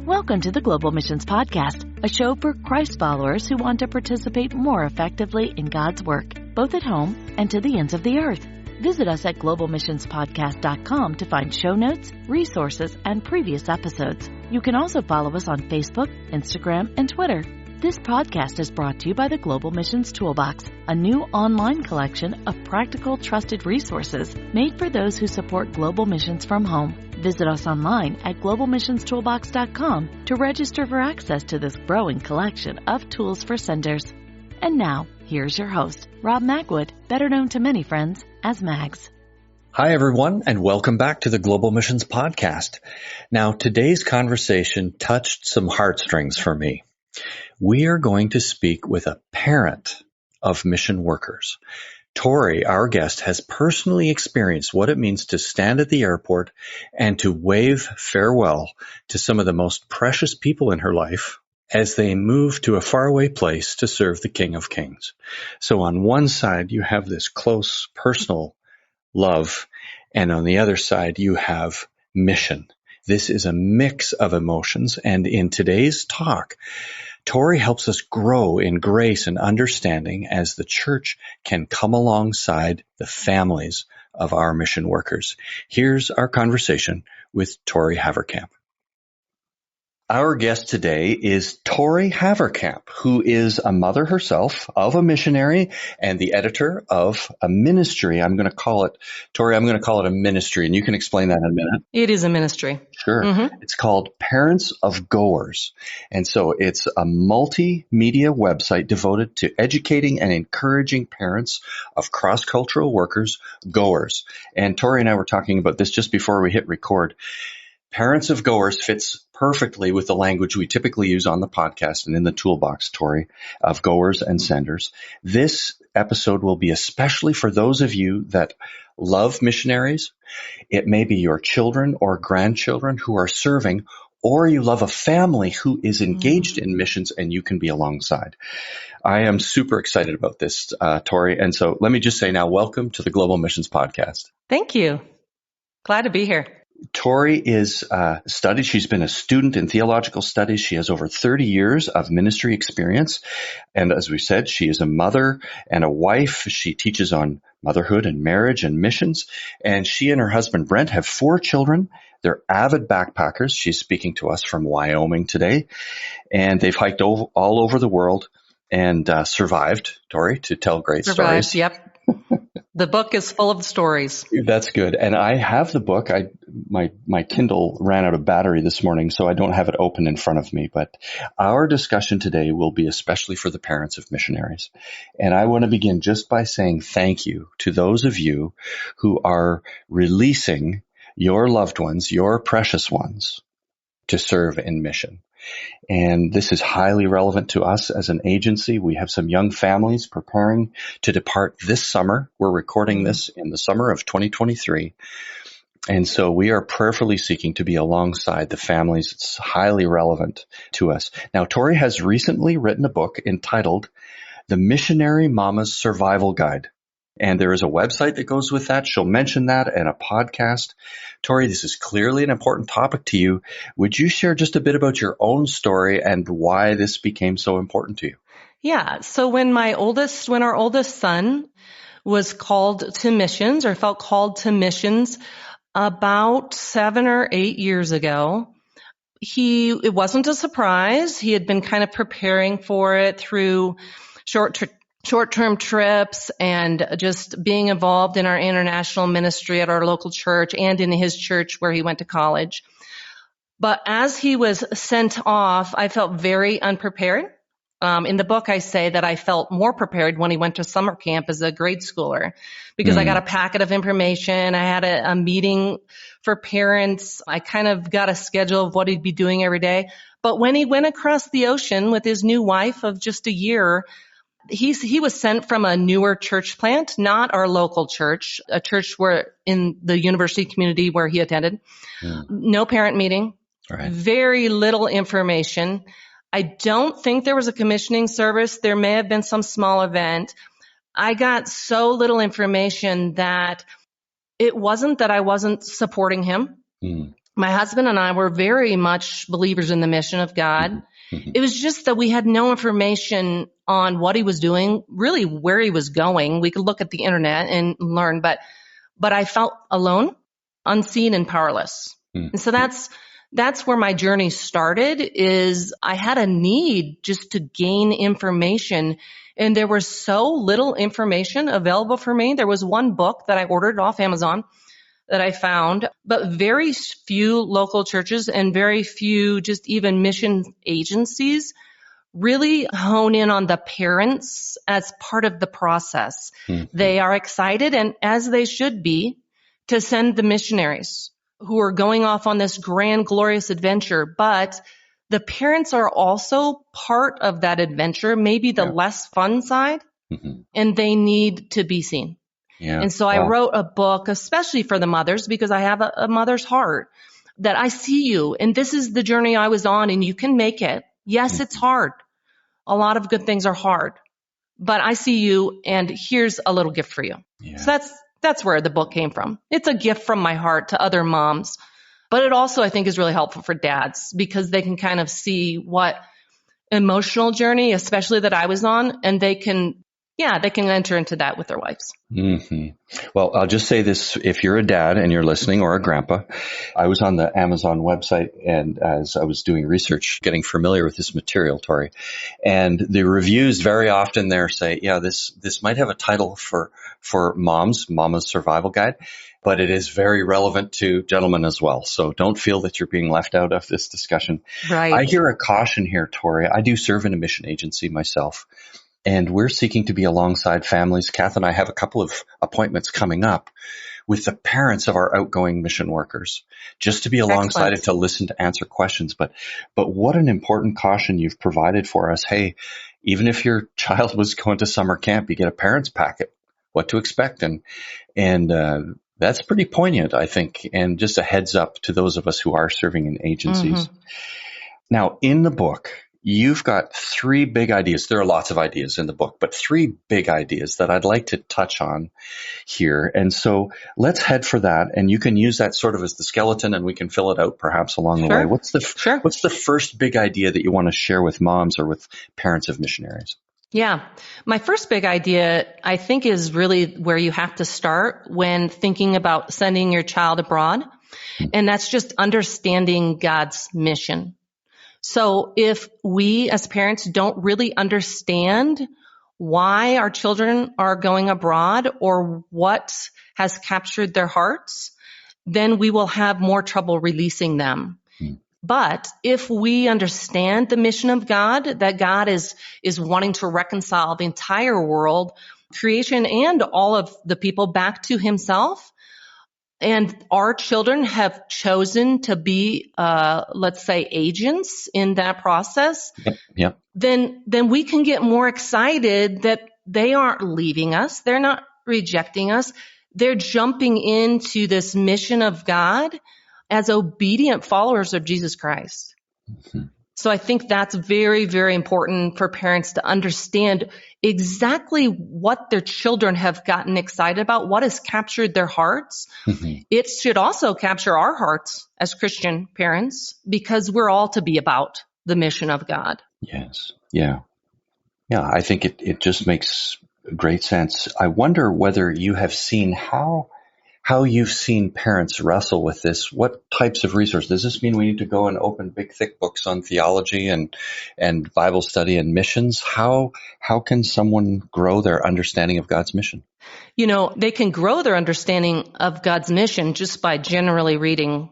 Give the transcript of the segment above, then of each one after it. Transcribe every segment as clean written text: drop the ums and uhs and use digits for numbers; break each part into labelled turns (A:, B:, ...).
A: Welcome to the Global Missions Podcast, a show for Christ followers who want to participate more effectively in God's work, both at home and to the ends of the earth. Visit us at globalmissionspodcast.com to find show notes, resources, and previous episodes. You can also follow us on Facebook, Instagram, and Twitter. This podcast is brought to you by the Global Missions Toolbox, a new online collection of practical, trusted resources made for those who support global missions from home. Visit us online at globalmissionstoolbox.com to register for access to this growing collection of tools for senders. And now, here's your host, Rob Magwood, better known to many friends as Mags.
B: Hi, everyone, and welcome back to the Global Missions Podcast. Now, today's conversation touched some heartstrings for me. We are going to speak with a parent of mission workers. Tori, our guest, has personally experienced what it means to stand at the airport and to wave farewell to some of the most precious people in her life as they move to a faraway place to serve the King of Kings. So on one side, you have this close personal love, and on the other side, you have mission. This is a mix of emotions, and in today's talk, Tori helps us grow in grace and understanding as the church can come alongside the families of our mission workers. Here's our conversation with Tori Haverkamp. Our guest today is Tori Haverkamp, who is a mother herself of a missionary and the editor of a ministry. I'm going to call it, Tori, I'm going to call it a ministry, and you can explain that in a minute.
C: It is a ministry.
B: Sure. Mm-hmm. It's called Parents of Goers. And so it's a multimedia website devoted to educating and encouraging parents of cross-cultural workers, goers. And Tori and I were talking about this just before we hit record. Parents of Goers fits perfectly with the language we typically use on the podcast and in the toolbox, Tori, of goers and senders. This episode will be especially for those of you that love missionaries. It may be your children or grandchildren who are serving, or you love a family who is engaged in missions and you can be alongside. I am super excited about this, Tori. And so let me just say now, welcome to the Global Missions Podcast.
C: Thank you. Glad to be here.
B: Tori is studied. She's been a student in theological studies. She has over 30 years of ministry experience. And as we said, she is a mother and a wife. She teaches on motherhood and marriage and missions. And she and her husband, Brent, have 4 children. They're avid backpackers. She's speaking to us from Wyoming today. And they've hiked all over the world and survived, Tori, to tell great stories.
C: Yep. The book is full of stories.
B: That's good. And I have the book. My Kindle ran out of battery this morning, so I don't have it open in front of me. But our discussion today will be especially for the parents of missionaries. And I want to begin just by saying thank you to those of you who are releasing your loved ones, your precious ones, to serve in mission. And this is highly relevant to us as an agency. We have some young families preparing to depart this summer. We're recording this in the summer of 2023. And so we are prayerfully seeking to be alongside the families. It's highly relevant to us. Now, Tori has recently written a book entitled The Missionary Mama's Survival Guide. And there is a website that goes with that. She'll mention that and a podcast. Tori, this is clearly an important topic to you. Would you share just a bit about your own story and why this became so important to you?
C: Yeah. So when our oldest son was called to missions or felt called to missions about 7 or 8 years ago, it wasn't a surprise. He had been kind of preparing for it through short-term trips and just being involved in our international ministry at our local church and in his church where he went to college. But as he was sent off, I felt very unprepared. In the book, I say that I felt more prepared when he went to summer camp as a grade schooler because I got a packet of information. I had a meeting for parents. I kind of got a schedule of what he'd be doing every day. But when he went across the ocean with his new wife of just a year, he was sent from a newer church plant, not our local church, a church where in the university community where he attended. No parent meeting, right. Very little information. I don't think there was a commissioning service. There may have been some small event. I got so little information that it wasn't that I wasn't supporting him. My husband and I were very much believers in the mission of God.
B: Mhm.
C: It was just that we had no information on what he was doing, really where he was going. We could look at the internet and learn, but I felt alone, unseen, and powerless.
B: Mhm.
C: And so that's where my journey started. Is I had a need just to gain information, and there was so little information available for me. There was one book that I ordered off Amazon that I found, but very few local churches and very few just even mission agencies really hone in on the parents as part of the process.
B: Mhm.
C: They are excited, and as they should be, to send the missionaries who are going off on this grand, glorious adventure. But the parents are also part of that adventure, maybe the
B: Yeah.
C: less fun side,
B: Mhm.
C: and they need to be seen.
B: Yeah.
C: And so I wrote a book, especially for the mothers, because I have a mother's heart, that I see you, and this is the journey I was on, and you can make it. Yes, it's hard. A lot of good things are hard, but I see you, and here's a little gift for you.
B: Yeah.
C: So that's where the book came from. It's a gift from my heart to other moms, but it also, I think, is really helpful for dads because they can kind of see what emotional journey, especially that I was on, and they can enter into that with their wives.
B: Mm-hmm. Well, I'll just say this. If you're a dad and you're listening, or a grandpa, I was on the Amazon website, and as I was doing research, getting familiar with this material, Tori, and the reviews very often there say, yeah, this might have a title for Mama's Survival Guide, but it is very relevant to gentlemen as well. So don't feel that you're being left out of this discussion.
C: Right.
B: I hear a caution here, Tori. I do serve in a mission agency myself. And we're seeking to be alongside families. Kath and I have a couple of appointments coming up with the parents of our outgoing mission workers, just to be alongside it, to listen, to answer questions. But what an important caution you've provided for us. Hey, even if your child was going to summer camp, you get a parents packet, what to expect. And that's pretty poignant, I think. And just a heads up to those of us who are serving in agencies.
C: Mm-hmm.
B: Now, in the book, you've got three big ideas. There are lots of ideas in the book, but three big ideas that I'd like to touch on here. And so let's head for that. And you can use that sort of as the skeleton, and we can fill it out perhaps along the way. What's the first big idea that you want to share with moms or with parents of missionaries?
C: Yeah. My first big idea, I think, is really where you have to start when thinking about sending your child abroad. And that's just understanding God's mission. So if we as parents don't really understand why our children are going abroad or what has captured their hearts, then we will have more trouble releasing them. But if we understand the mission of God, that God is wanting to reconcile the entire world, creation, and all of the people back to himself, and our children have chosen to be, let's say, agents in that process,
B: Yep.
C: then we can get more excited that they aren't leaving us. They're not rejecting us. They're jumping into this mission of God as obedient followers of Jesus Christ. Mm-hmm. So I think that's very, very important for parents to understand exactly what their children have gotten excited about, what has captured their hearts. Mm-hmm. It should also capture our hearts as Christian parents, because we're all to be about the mission of God.
B: Yes. Yeah. Yeah. I think it just makes great sense. I wonder whether you have seen how you've seen parents wrestle with this. What types of resources? Does this mean we need to go and open big, thick books on theology and Bible study and missions? How can someone grow their understanding of God's mission?
C: You know, they can grow their understanding of God's mission just by generally reading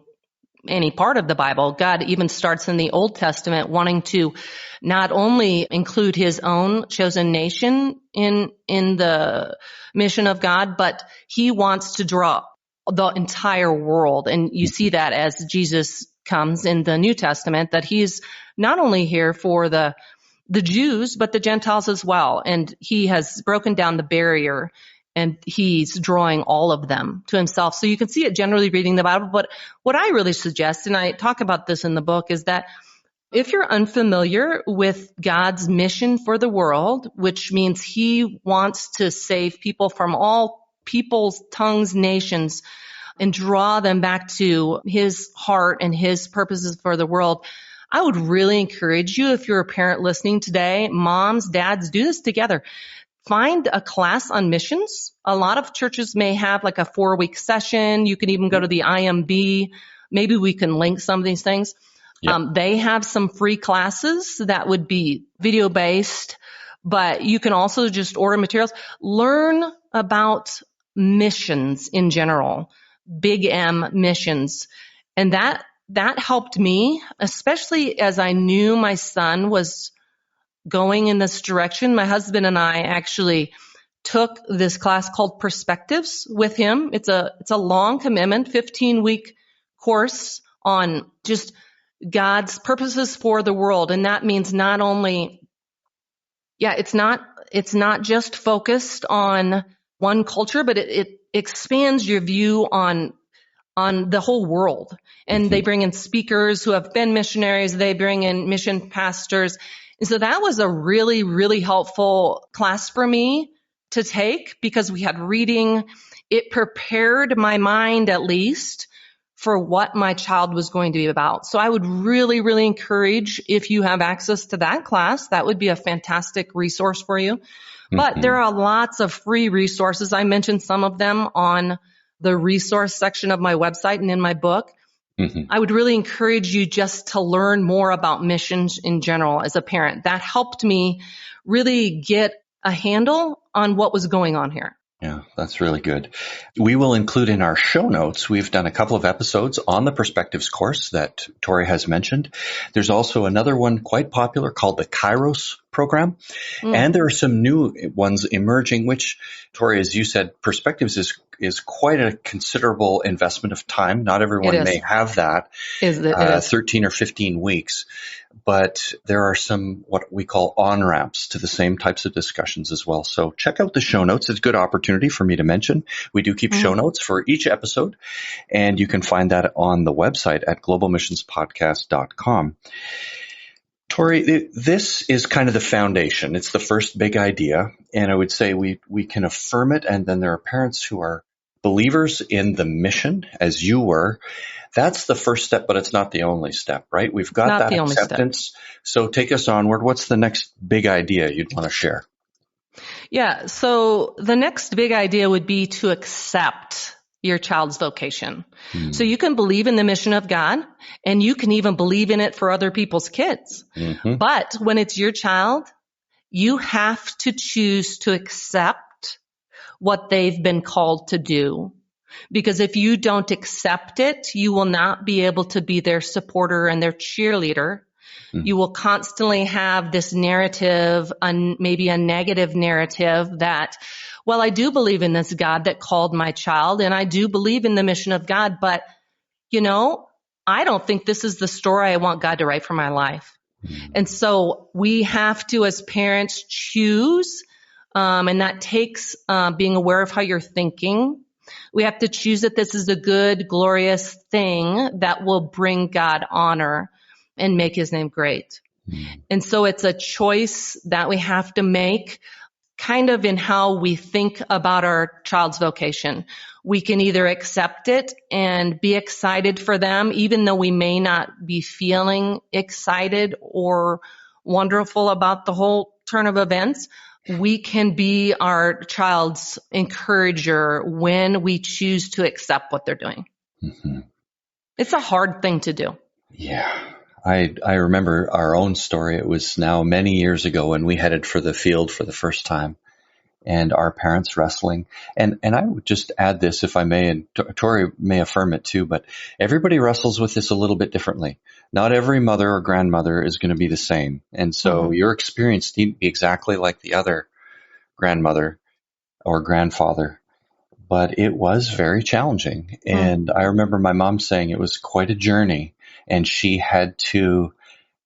C: any part of the Bible. God even starts in the Old Testament wanting to not only include his own chosen nation in the mission of God, but he wants to draw the entire world. And you see that as Jesus comes in the New Testament, that he's not only here for the Jews, but the Gentiles as well. And he has broken down the barrier, and he's drawing all of them to himself. So you can see it generally reading the Bible. But what I really suggest, and I talk about this in the book, is that if you're unfamiliar with God's mission for the world, which means he wants to save people from all peoples, tongues, nations, and draw them back to his heart and his purposes for the world. I would really encourage you, if you're a parent listening today, moms, dads, do this together. Find a class on missions. A lot of churches may have like a 4-week session. You can even go to the IMB. Maybe we can link some of these things. Yep. They have some free classes that would be video based, but you can also just order materials. Learn about missions in general, big M missions. And that helped me, especially as I knew my son was going in this direction. My husband and I actually took this class called Perspectives with him. It's a long commitment, 15-week course on just God's purposes for the world. And that means not only, it's not just focused on one culture, but it expands your view on the whole world. And they bring in speakers who have been missionaries. They bring in mission pastors. And so that was a really, really helpful class for me to take because we had reading. It prepared my mind, at least, for what my child was going to be about. So I would really, really encourage, if you have access to that class, that would be a fantastic resource for you. But there are lots of free resources. I mentioned some of them on the resource section of my website and in my book. I would really encourage you just to learn more about missions in general as a parent. That helped me really get a handle on what was going on here.
B: Yeah, that's really good. We will include in our show notes, we've done a couple of episodes on the Perspectives course that Tori has mentioned. There's also another one quite popular called the Kairos program. And there are some new ones emerging, which, Tori, as you said, Perspectives is quite a considerable investment of time. Not everyone may have that, 13 or 15 weeks. But there are some what we call on-ramps to the same types of discussions as well. So check out the show notes. It's a good opportunity for me to mention. We do keep show notes for each episode, and you can find that on the website at globalmissionspodcast.com. Tori, this is kind of the foundation. It's the first big idea, and I would say we can affirm it, and then there are parents who are believers in the mission, as you were. That's the first step, but it's not the only step, right? We've got that acceptance. So take us onward. What's the next big idea you'd want to share?
C: Yeah, so the next big idea would be to accept your child's vocation. So you can believe in the mission of God, and you can even believe in it for other people's kids. But when it's your child, you have to choose to accept what they've been called to do. Because if you don't accept it, you will not be able to be their supporter and their cheerleader. You will constantly have this narrative, maybe a negative narrative that, well, I do believe in this God that called my child, and I do believe in the mission of God, but, I don't think this is the story I want God to write for my life. And so we have to, as parents, choose, and that takes being aware of how you're thinking. We have to choose that this is a good, glorious thing that will bring God honor and make his name great. And so it's a choice that we have to make kind of in how we think about our child's vocation. We can either accept it and be excited for them, even though we may not be feeling excited or wonderful about the whole turn of events. We can be our child's encourager when we choose to accept what they're doing. It's a hard thing to do.
B: Yeah. I remember our own story. It was now many years ago when we headed for the field for the first time, and our parents wrestling. And I would just add this, if I may, and Tori may affirm it too, but everybody wrestles with this a little bit differently. Not every mother or grandmother is going to be the same. And so your experience needn't be exactly like the other grandmother or grandfather, but it was very challenging. And I remember my mom saying it was quite a journey, and she had to,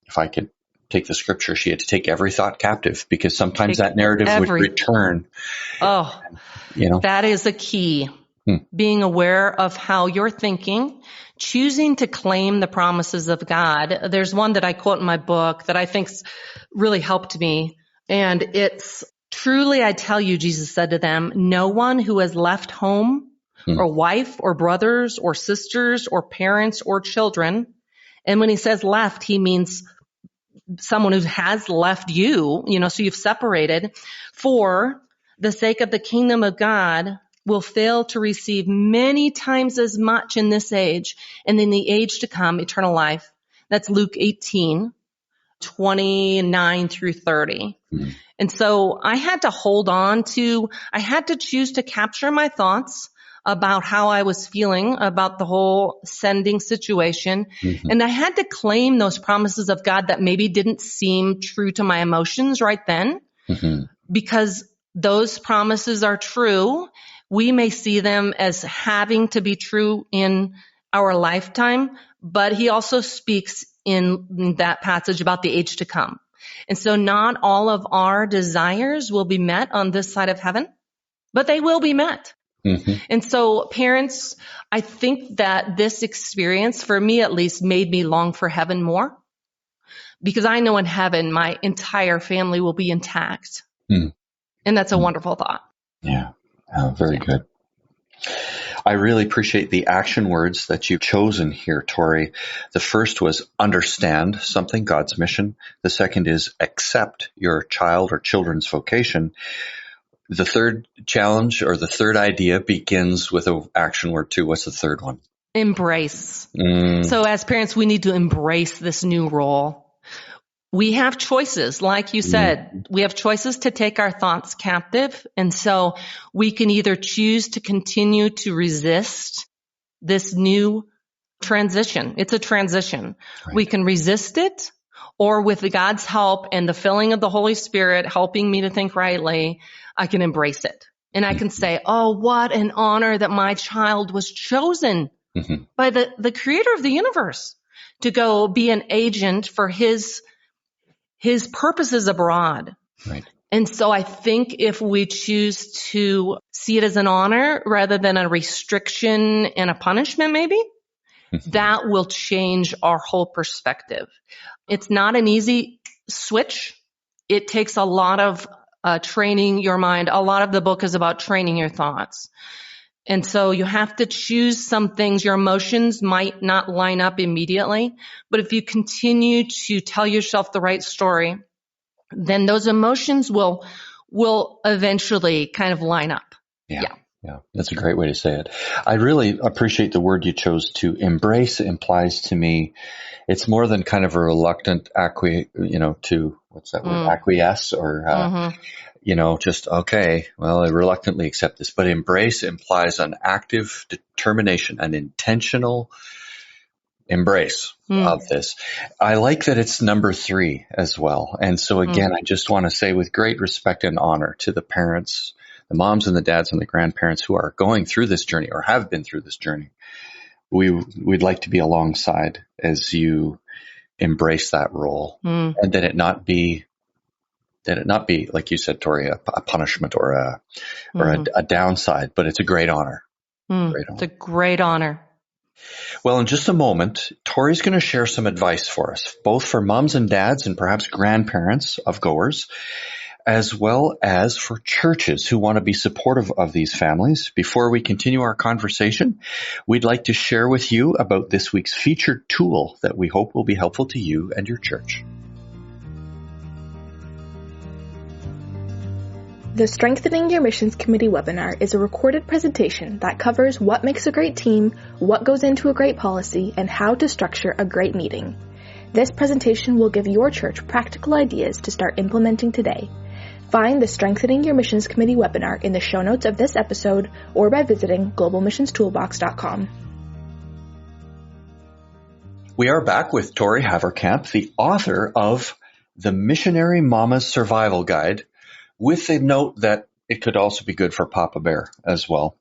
B: if I could take the scripture, she had to take every thought captive, because sometimes that narrative would return. That is a key. Being aware of how you're thinking, choosing to claim the promises of God. There's one that I quote in my book that I think's really helped me. And it's, truly I tell you, Jesus said to them, no one who has left home
C: or wife or brothers or sisters or parents or children. And when he says left, he means someone who has left you, so you've separated, for the sake of the kingdom of God, will fail to receive many times as much in this age and in the age to come, eternal life. That's Luke 18:29 through 30.
B: Mm.
C: And so I had to choose to capture my thoughts about how I was feeling about the whole sending situation.
B: Mm-hmm.
C: And I had to claim those promises of God that maybe didn't seem true to my emotions right then,
B: Mm-hmm.
C: because those promises are true. We may see them as having to be true in our lifetime, but he also speaks in that passage about the age to come. And so not all of our desires will be met on this side of heaven, but they will be met.
B: Mm-hmm.
C: And so parents, I think that this experience, for me at least, made me long for heaven more, because I know in heaven my entire family will be intact.
B: Mm.
C: And that's a wonderful thought.
B: Yeah. Very good. I really appreciate the action words that you've chosen here, Tori. The first was understand something, God's mission. The second is accept your child or children's vocation. The third challenge or the third idea begins with an action word too. What's the third one?
C: Embrace. So as parents, we need to embrace this new role. We have choices. Like you said, we have choices to take our thoughts captive. And so we can either choose to continue to resist this new transition. It's a transition.
B: Right.
C: We can resist it, or with God's help and the filling of the Holy Spirit helping me to think rightly, I can embrace it. And I can say, oh, what an honor that my child was chosen by the creator of the universe to go be an agent for his purposes abroad.
B: Right.
C: And so I think if we choose to see it as an honor rather than a restriction and a punishment, maybe, that will change our whole perspective. It's not an easy switch. It takes a lot of training your mind. A lot of the book is about training your thoughts. And so you have to choose some things. Your emotions might not line up immediately, but if you continue to tell yourself the right story, then those emotions will eventually kind of line up.
B: Yeah. That's a great way to say it. I really appreciate the word you chose to embrace. Implies to me, it's more than kind of a reluctant what's that word? Acquiesce or, just, okay, well, I reluctantly accept this, but embrace implies an active determination, an intentional embrace of this. I like that it's number 3 as well. And so again, I just want to say with great respect and honor to the parents, the moms and the dads and the grandparents who are going through this journey or have been through this journey. We'd like to be alongside as you embrace that role, and that it not be, like you said, Tori, a punishment or a downside, but it's a great honor.
C: It's a great honor.
B: Well, in just a moment, Tori's going to share some advice for us, both for moms and dads and perhaps grandparents of goers, as well as for churches who want to be supportive of these families. Before we continue our conversation, we'd like to share with you about this week's featured tool that we hope will be helpful to you and your church.
D: The Strengthening Your Missions Committee webinar is a recorded presentation that covers what makes a great team, what goes into a great policy, and how to structure a great meeting. This presentation will give your church practical ideas to start implementing today. Find the Strengthening Your Missions Committee webinar in the show notes of this episode or by visiting globalmissionstoolbox.com.
B: We are back with Tori Haverkamp, the author of The Missionary Mama's Survival Guide, with a note that it could also be good for Papa Bear as well.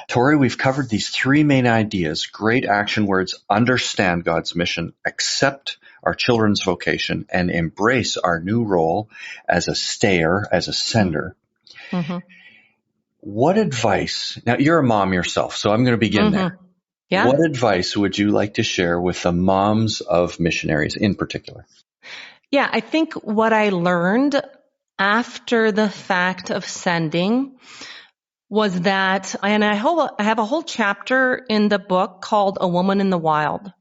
B: Tori, we've covered these 3 main ideas, great action words: understand God's mission, accept our children's vocation, and embrace our new role as a stayer, as a sender. What advice, now you're a mom yourself, so I'm going to begin there.
C: Yeah.
B: What advice would you like to share with the moms of missionaries in particular?
C: Yeah, I think what I learned after the fact of sending was that, and I have a whole chapter in the book called A Woman in the Wild.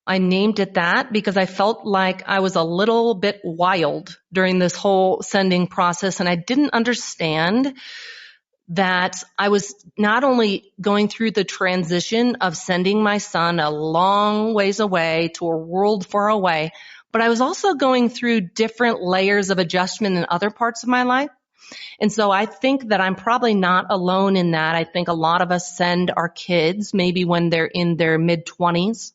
C: I named it that because I felt like I was a little bit wild during this whole sending process, and I didn't understand that I was not only going through the transition of sending my son a long ways away to a world far away, but I was also going through different layers of adjustment in other parts of my life. And so I think that I'm probably not alone in that. I think a lot of us send our kids maybe when they're in their mid-20s,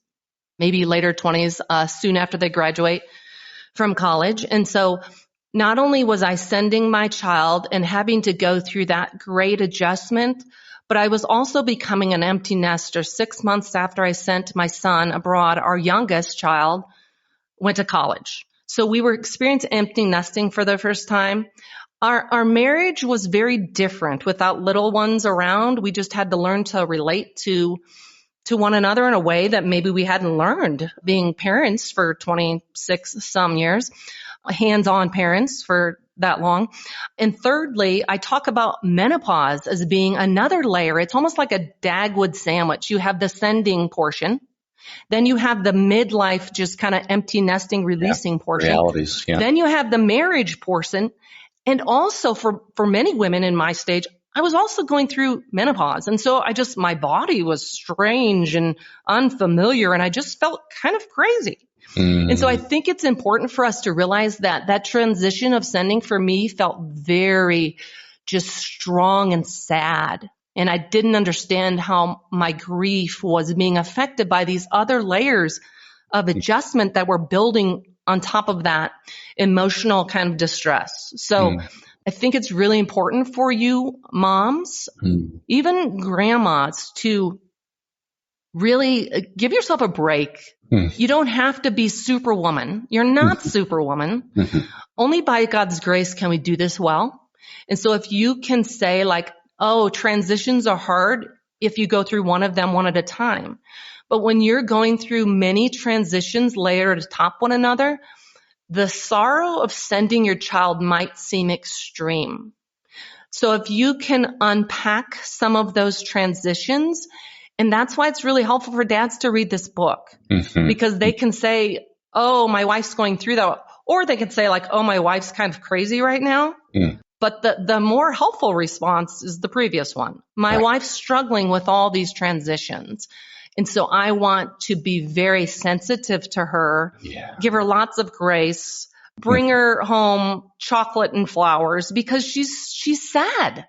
C: maybe later 20s, soon after they graduate from college. And so not only was I sending my child and having to go through that great adjustment, but I was also becoming an empty nester. 6 months after I sent my son abroad, our youngest child went to college. So we were experiencing empty nesting for the first time. Our marriage was very different without little ones around. We just had to learn to relate to one another in a way that maybe we hadn't learned being parents for 26 some years, hands-on parents for that long. And thirdly, I talk about menopause as being another layer. It's almost like a Dagwood sandwich. You have the sending portion. Then you have the midlife, just kind of empty nesting, releasing portion.
B: Realities, yeah.
C: Then you have the marriage portion. And also for many women in my stage, I was also going through menopause. And so my body was strange and unfamiliar, and I just felt kind of crazy. And so I think it's important for us to realize that transition of sending for me felt very just strong and sad. And I didn't understand how my grief was being affected by these other layers of adjustment that were building on top of that emotional kind of distress. So I think it's really important for you moms, even grandmas, to really give yourself a break. You don't have to be superwoman. You're not superwoman. Only by God's grace can we do this well. And so if you can say like, oh, transitions are hard if you go through one of them one at a time. But when you're going through many transitions layered atop one another, the sorrow of sending your child might seem extreme. So if you can unpack some of those transitions, and that's why it's really helpful for dads to read this book, because they can say, oh, my wife's going through that. Or they can say like, oh, my wife's kind of crazy right now. But the more helpful response is the previous one. My wife's struggling with all these transitions. And so I want to be very sensitive to her, give her lots of grace, bring her home chocolate and flowers because she's sad.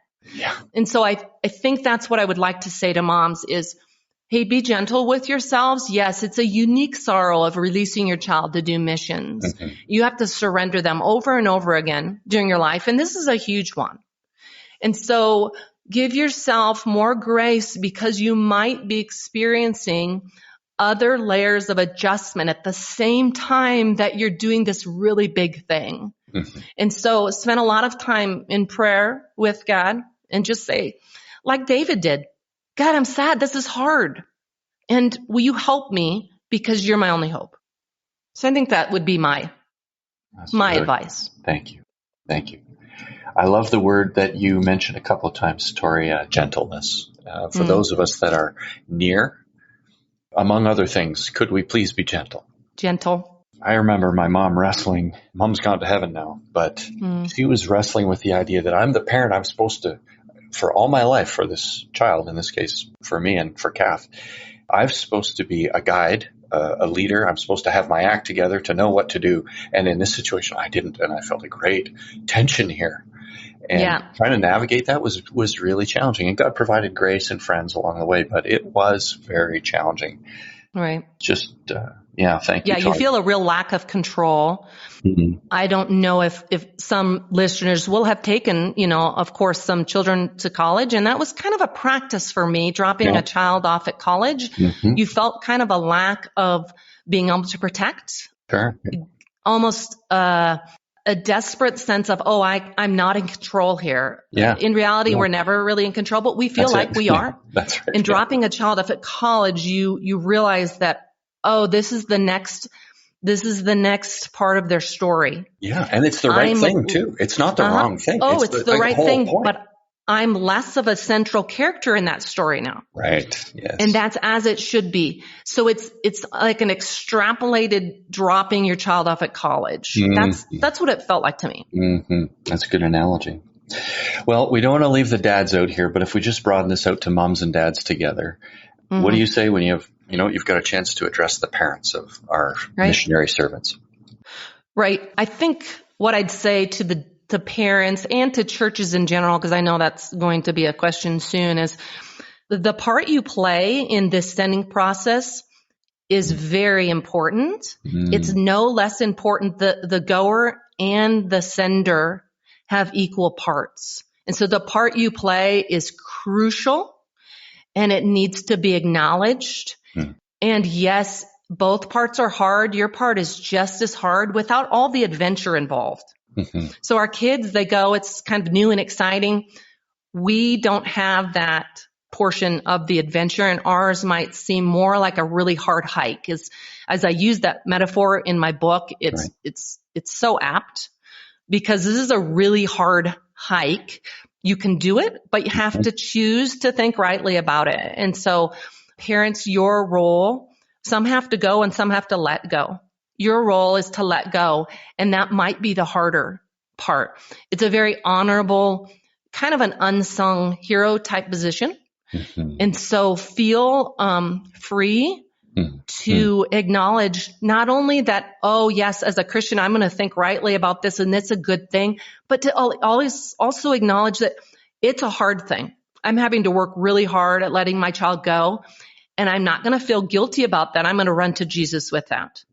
C: And so I think that's what I would like to say to moms is, hey, be gentle with yourselves. Yes, it's a unique sorrow of releasing your child to do missions. You have to surrender them over and over again during your life. And this is a huge one. And so give yourself more grace because you might be experiencing other layers of adjustment at the same time that you're doing this really big thing. And so spend a lot of time in prayer with God and just say, like David did, God, I'm sad. This is hard. And will you help me because you're my only hope? So I think that would be my advice.
B: Thank you. Thank you. I love the word that you mentioned a couple of times, Tori, gentleness. For those of us that are near, among other things, could we please be gentle?
C: Gentle.
B: I remember my mom wrestling. Mom's gone to heaven now, but she was wrestling with the idea that I'm the parent. I'm supposed to, for all my life, for this child, in this case, for me and for Kath, I'm supposed to be a guide, a leader. I'm supposed to have my act together to know what to do. And in this situation, I didn't. And I felt a great tension here. And trying to navigate that was really challenging. And God provided grace and friends along the way, but it was very challenging.
C: Right.
B: Just, thank you.
C: Yeah, you feel a real lack of control. I don't know if some listeners will have taken, of course, some children to college. And that was kind of a practice for me, dropping a child off at college. You felt kind of a lack of being able to protect.
B: Sure.
C: Almost a desperate sense of, I'm not in control here. In reality, we're never really in control, but we feel like we are.
B: That's right.
C: And dropping a child off at college, you realize that, this is the next part of their story.
B: Yeah. And it's the right thing too. It's not the wrong thing.
C: It's the right thing,
B: point.
C: but I'm less of a central character in that story now.
B: Right. Yes.
C: And that's as it should be. So it's like an extrapolated dropping your child off at college.
B: Mm-hmm.
C: That's what it felt like to me.
B: Mm-hmm. That's a good analogy. Well, we don't want to leave the dads out here, but if we just broaden this out to moms and dads together, what do you say when you've got a chance to address the parents of our missionary servants?
C: Right. I think what I'd say to the parents and to churches in general, because I know that's going to be a question soon, is the part you play in this sending process is very important. It's no less important. The goer and the sender have equal parts. And so the part you play is crucial and it needs to be acknowledged. And yes, both parts are hard. Your part is just as hard without all the adventure involved. So our kids, they go, it's kind of new and exciting. We don't have that portion of the adventure, and ours might seem more like a really hard hike. As I use that metaphor in my book, it's so apt because this is a really hard hike. You can do it, but you have to choose to think rightly about it. And so parents, your role, some have to go and some have to let go. Your role is to let go, and that might be the harder part. It's a very honorable, kind of an unsung hero type position. And so feel free to acknowledge not only that, oh, yes, as a Christian, I'm going to think rightly about this and it's a good thing, but to always also acknowledge that it's a hard thing. I'm having to work really hard at letting my child go, and I'm not going to feel guilty about that. I'm going to run to Jesus with that.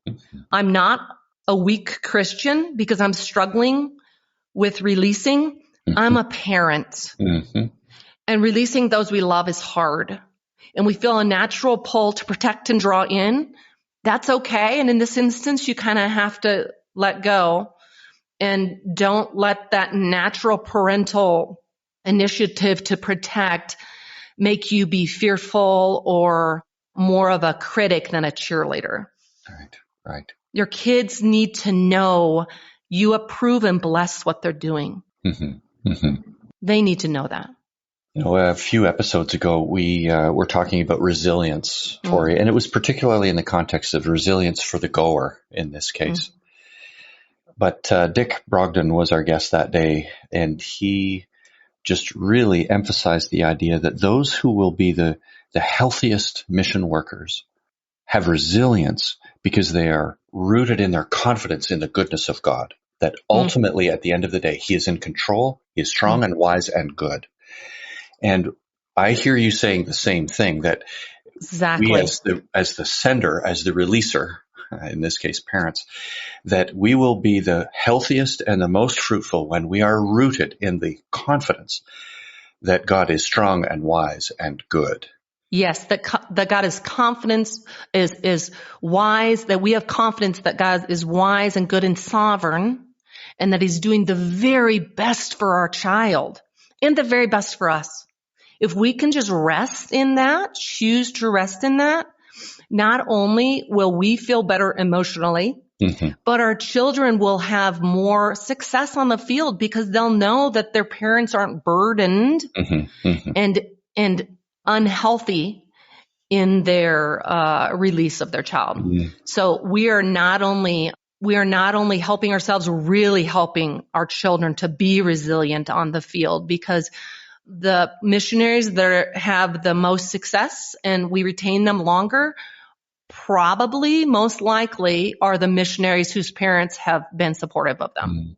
C: I'm not a weak Christian because I'm struggling with releasing. I'm a parent. And releasing those we love is hard. And we feel a natural pull to protect and draw in. That's okay. And in this instance, you kind of have to let go and don't let that natural parental initiative to protect make you be fearful or more of a critic than a cheerleader.
B: Right.
C: Your kids need to know you approve and bless what they're doing. They need to know that.
B: A few episodes ago, we were talking about resilience, Tori, and it was particularly in the context of resilience for the goer in this case. But Dick Brogdon was our guest that day, and he just really emphasized the idea that those who will be the healthiest mission workers have resilience because they are rooted in their confidence in the goodness of God, that ultimately at the end of the day, he is in control, he is strong and wise and good. And I hear you saying the same thing, that we as the sender, as the releaser, in this case parents, that we will be the healthiest and the most fruitful when we are rooted in the confidence that God is strong and wise and good.
C: Yes, that God is confidence, is wise, that we have confidence that God is wise and good and sovereign, and that he's doing the very best for our child and the very best for us. If we can just rest in that, choose to rest in that, not only will we feel better emotionally, but our children will have more success on the field because they'll know that their parents aren't burdened and unhealthy in their release of their child. So we are not only helping ourselves, really helping our children to be resilient on the field, because the missionaries that have the most success and we retain them longer probably most likely are the missionaries whose parents have been supportive of them.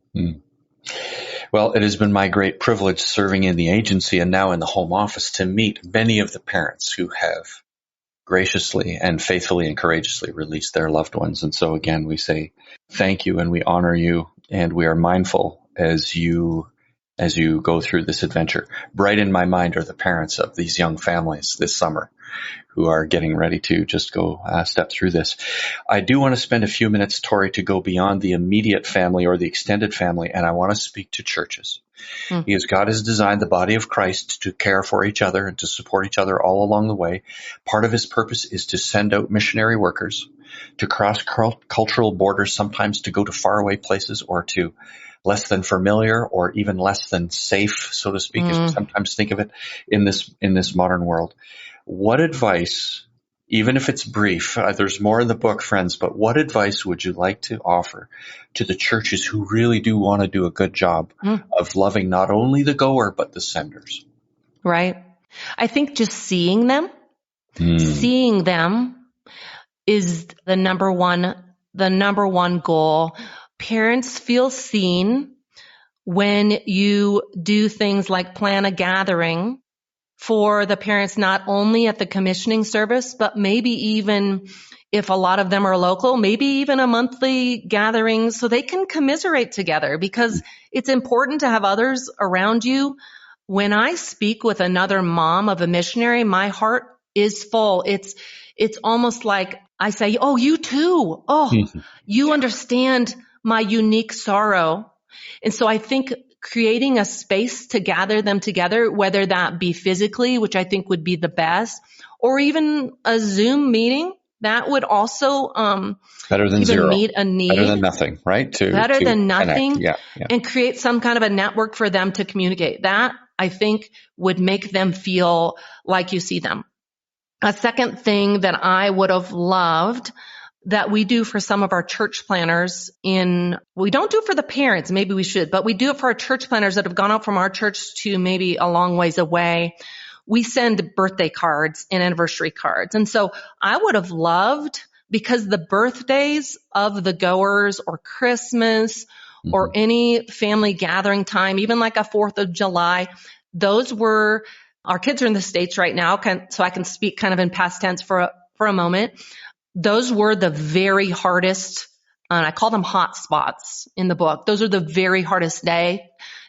B: Well, it has been my great privilege serving in the agency and now in the home office to meet many of the parents who have graciously and faithfully and courageously released their loved ones. And so again, we say thank you and we honor you, and we are mindful as you go through this adventure. Bright in my mind are the parents of these young families this summer who are getting ready to just go step through this. I do want to spend a few minutes, Tori, to go beyond the immediate family or the extended family, and I want to speak to churches. Because God has designed the body of Christ to care for each other and to support each other all along the way. Part of his purpose is to send out missionary workers to cross cultural borders, sometimes to go to faraway places or to less than familiar or even less than safe, so to speak, as we sometimes think of it in this modern world. What advice, even if it's brief, there's more in the book, friends, but what advice would you like to offer to the churches who really do want to do a good job of loving not only the goer, but the senders?
C: Right. I think just seeing them is the number one goal. Parents feel seen when you do things like plan a gathering for the parents, not only at the commissioning service, but maybe even if a lot of them are local, maybe even a monthly gathering so they can commiserate together, because it's important to have others around you. When I speak with another mom of a missionary, my heart is full. It's almost like I say, oh, you too. Oh, you understand my unique sorrow. And so I think creating a space to gather them together, whether that be physically, which I think would be the best, or even a Zoom meeting, that would also
B: better than
C: even
B: zero,
C: meet a need.
B: better than nothing, right?
C: Better than nothing,
B: yeah.
C: And create some kind of a network for them to communicate. That, I think, would make them feel like you see them. A second thing that I would have loved that we do for some of our church planners we don't do it for the parents, maybe we should, but we do it for our church planners that have gone out from our church to maybe a long ways away. We send birthday cards and anniversary cards. And so I would have loved, because the birthdays of the goers or Christmas or any family gathering time, even like a 4th of July, those were, our kids are in the States right now, so I can speak kind of in past tense for a moment. Those were the very hardest, and I call them hot spots in the book. Those are the very hardest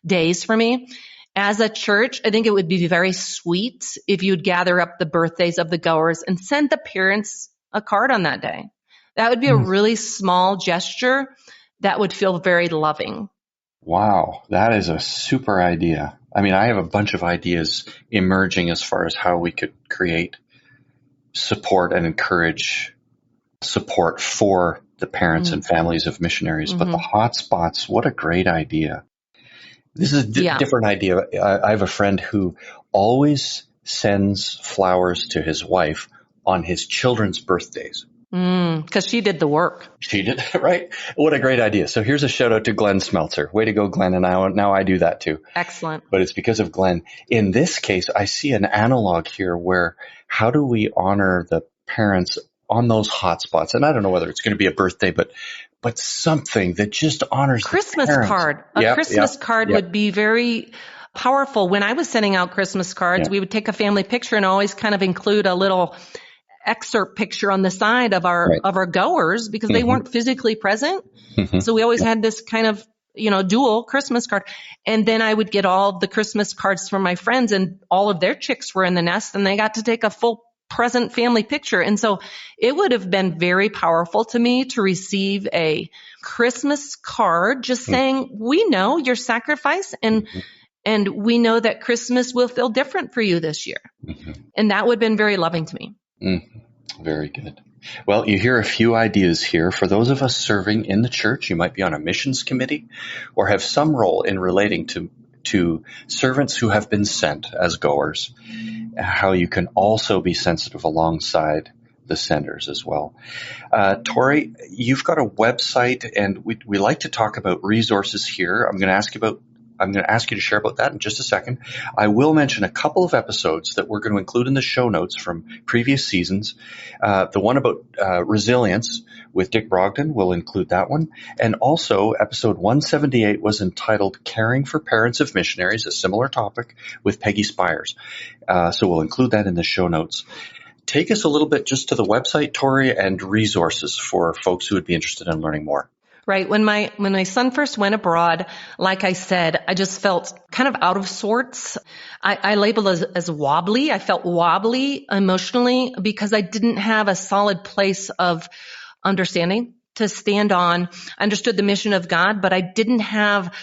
C: days for me. As a church, I think it would be very sweet if you'd gather up the birthdays of the goers and send the parents a card on that day. That would be a really small gesture that would feel very loving.
B: Wow, that is a super idea. I mean, I have a bunch of ideas emerging as far as how we could create support and encourage support for the parents and families of missionaries. But the hotspots, what a great idea. This is a different idea. I have a friend who always sends flowers to his wife on his children's birthdays.
C: Because she did the work.
B: She did, right? What a great idea. So here's a shout out to Glenn Smeltzer. Way to go, Glenn. And now I do that too.
C: Excellent.
B: But it's because of Glenn. In this case, I see an analog here where how do we honor the parents on those hotspots? And I don't know whether it's going to be a birthday, but something that just honors
C: Christmas
B: the parents.
C: card. A Christmas card would be very powerful. When I was sending out Christmas cards, we would take a family picture and always kind of include a little excerpt picture on the side of our goers, because they weren't physically present. So we always had this kind of, dual Christmas card. And then I would get all the Christmas cards from my friends, and all of their chicks were in the nest, and they got to take a full present family picture. And so it would have been very powerful to me to receive a Christmas card just saying, we know your sacrifice, and we know that Christmas will feel different for you this year. And that would have been very loving to me.
B: Very good. Well, you hear a few ideas here. For those of us serving in the church, you might be on a missions committee or have some role in relating to servants who have been sent as goers, how you can also be sensitive alongside the senders as well. Tori, you've got a website, and we like to talk about resources here. I'm going to ask you to share about that in just a second. I will mention a couple of episodes that we're going to include in the show notes from previous seasons. The one about resilience with Dick Brogdon, we'll include that one. And also episode 178 was entitled Caring for Parents of Missionaries, a similar topic with Peggy Spires. So we'll include that in the show notes. Take us a little bit just to the website, Tori, and resources for folks who would be interested in learning more.
C: Right. When my son first went abroad, like I said, I just felt kind of out of sorts. I labeled as wobbly. I felt wobbly emotionally because I didn't have a solid place of understanding to stand on. I understood the mission of God, but I didn't have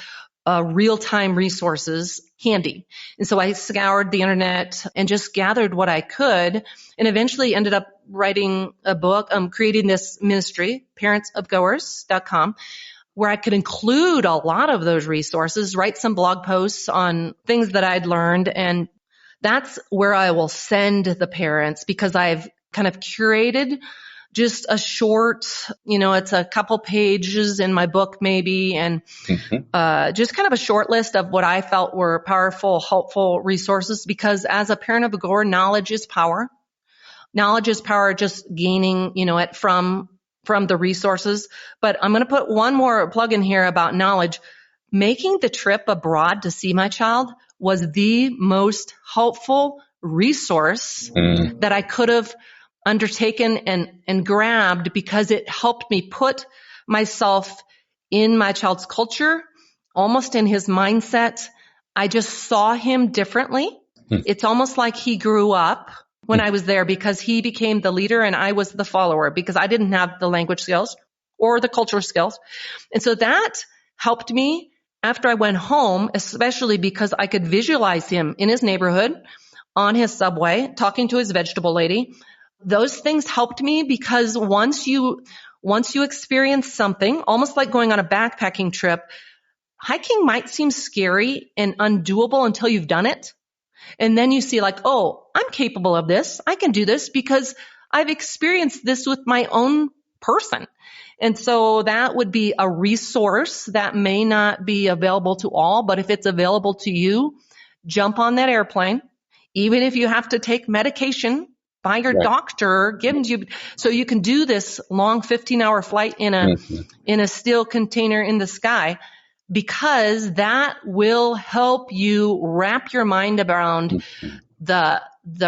C: real-time resources handy. And so I scoured the internet and just gathered what I could, and eventually ended up writing a book, creating this ministry, parentsofgoers.com. where I could include a lot of those resources, write some blog posts on things that I'd learned. And that's where I will send the parents, because I've kind of curated just a short, it's a couple pages in my book maybe, and just kind of a short list of what I felt were powerful, helpful resources, because as a parent of a goer, knowledge is power. Knowledge is power, just gaining, it from the resources. But I'm going to put one more plug in here about knowledge. Making the trip abroad to see my child was the most helpful resource that I could have undertaken and grabbed, because it helped me put myself in my child's culture, almost in his mindset. I just saw him differently. It's almost like he grew up when I was there, because he became the leader and I was the follower, because I didn't have the language skills or the cultural skills. And so that helped me after I went home, especially because I could visualize him in his neighborhood, on his subway, talking to his vegetable lady. Those things helped me, because once you experience something, almost like going on a backpacking trip, hiking might seem scary and undoable until you've done it. And then you see like, oh, I'm capable of this. I can do this because I've experienced this with my own person. And so that would be a resource that may not be available to all, but if it's available to you, jump on that airplane. Even if you have to take medication by your doctor, given you, so you can do this long 15-hour flight in a steel container in the sky, because that will help you wrap your mind around the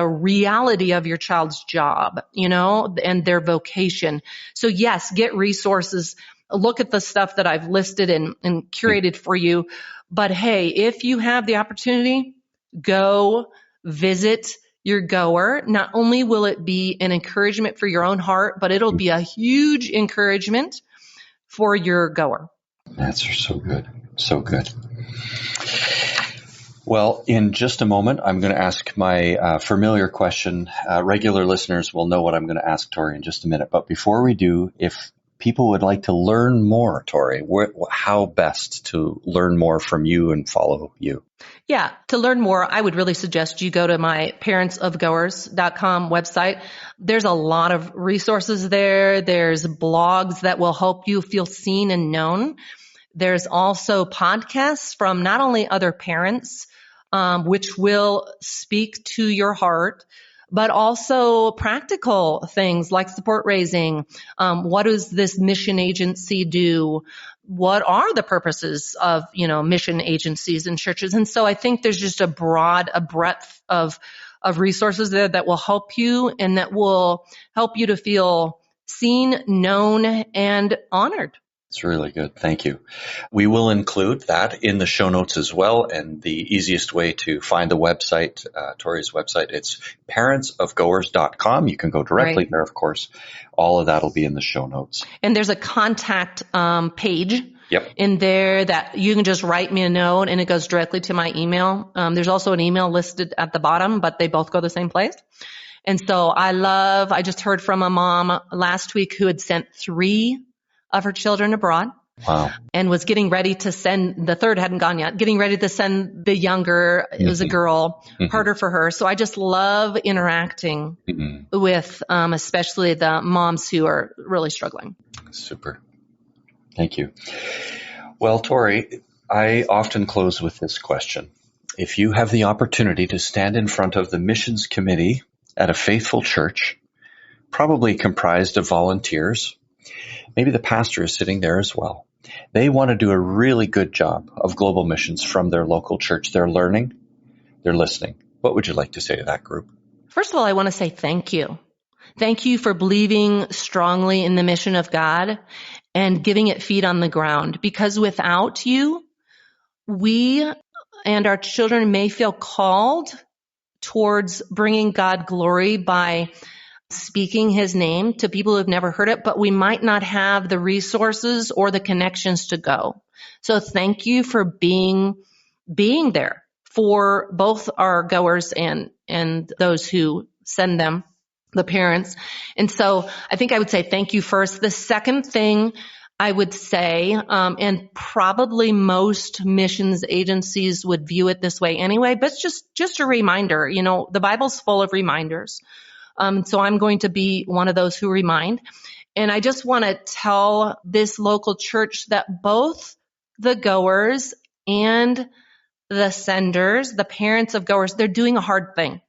C: reality of your child's job, and their vocation. So yes, get resources. Look at the stuff that I've listed and curated for you. But hey, if you have the opportunity, go visit your goer. Not only will it be an encouragement for your own heart, but it'll be a huge encouragement for your goer.
B: That's so good. So good. Well, in just a moment, I'm going to ask my familiar question. Regular listeners will know what I'm going to ask Tori in just a minute. But before we do, if people would like to learn more, Tori, how best to learn more from you and follow you?
C: Yeah, to learn more, I would really suggest you go to my parentsofgoers.com website. There's a lot of resources there. There's blogs that will help you feel seen and known. There's also podcasts from not only other parents, which will speak to your heart, but also practical things like support raising. What does this mission agency do? What are the purposes of, mission agencies and churches? And so I think there's just a breadth of resources there that will help you, and that will help you to feel seen, known, and honored.
B: It's really good. Thank you. We will include that in the show notes as well. And the easiest way to find the website, Tori's website, it's parentsofgoers.com. You can go directly there, of course. All of that will be in the show notes.
C: And there's a contact page in there that you can just write me a note, and it goes directly to my email. There's also an email listed at the bottom, but they both go the same place. And so I just heard from a mom last week who had sent 3 of her children abroad.
B: Wow. And
C: was getting ready to send, the third hadn't gone yet, getting ready to send the younger, it was a girl, harder for her. So I just love interacting with especially the moms who are really struggling.
B: Super. Thank you. Well, Tori, I often close with this question. If you have the opportunity to stand in front of the missions committee at a faithful church, probably comprised of volunteers, maybe the pastor is sitting there as well. They want to do a really good job of global missions from their local church. They're learning, they're listening. What would you like to say to that group?
C: First of all, I want to say thank you. Thank you for believing strongly in the mission of God and giving it feet on the ground. Because without you, we and our children may feel called towards bringing God glory by speaking his name to people who have never heard it, but we might not have the resources or the connections to go. So thank you for being there for both our goers and those who send them, the parents. And so I think I would say thank you first. The second thing I would say, and probably most missions agencies would view it this way anyway, but it's just a reminder. The Bible's full of reminders. So I'm going to be one of those who remind. And I just want to tell this local church that both the goers and the senders, the parents of goers, they're doing a hard thing.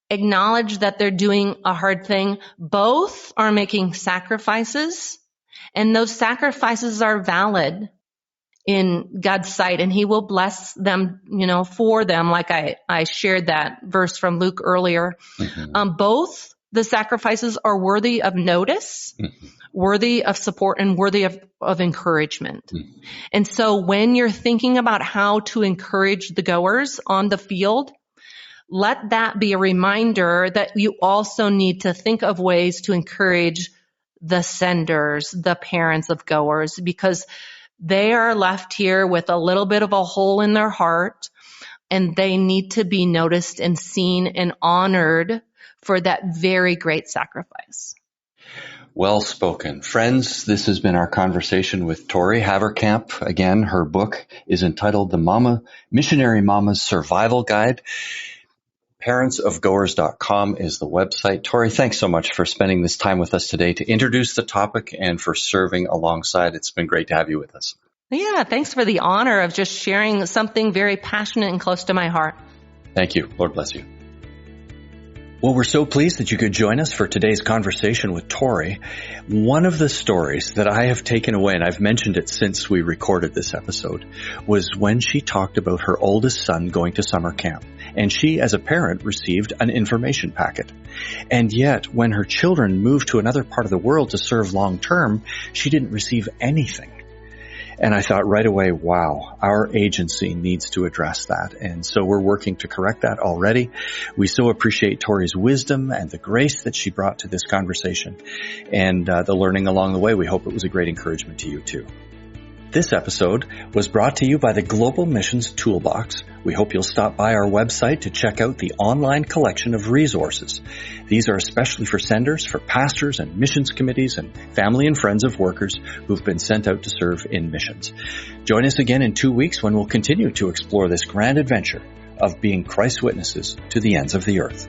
C: Acknowledge that they're doing a hard thing. Both are making sacrifices, and those sacrifices are valid in God's sight, and He will bless them, for them, like I shared that verse from Luke earlier. Mm-hmm. Both the sacrifices are worthy of notice, mm-hmm. worthy of support, and worthy of encouragement. Mm-hmm. And so when you're thinking about how to encourage the goers on the field, let that be a reminder that you also need to think of ways to encourage the senders, the parents of goers, because they are left here with a little bit of a hole in their heart, and they need to be noticed and seen and honored for that very great sacrifice.
B: Well spoken. Friends, this has been our conversation with Tori Haverkamp. Again, her book is entitled The Missionary Mama's Survival Guide. Parentsofgoers.com is the website. Tori, thanks so much for spending this time with us today to introduce the topic and for serving alongside. It's been great to have you with us.
C: Yeah, thanks for the honor of just sharing something very passionate and close to my heart.
B: Thank you. Lord bless you. Well, we're so pleased that you could join us for today's conversation with Tori. One of the stories that I have taken away, and I've mentioned it since we recorded this episode, was when she talked about her oldest son going to summer camp. And she, as a parent, received an information packet. And yet, when her children moved to another part of the world to serve long term, she didn't receive anything. And I thought right away, wow, our agency needs to address that. And so we're working to correct that already. We so appreciate Tori's wisdom and the grace that she brought to this conversation and the learning along the way. We hope it was a great encouragement to you too. This episode was brought to you by the Global Missions Toolbox. We hope you'll stop by our website to check out the online collection of resources. These are especially for senders, for pastors and missions committees and family and friends of workers who've been sent out to serve in missions. Join us again in 2 weeks when we'll continue to explore this grand adventure of being Christ's witnesses to the ends of the earth.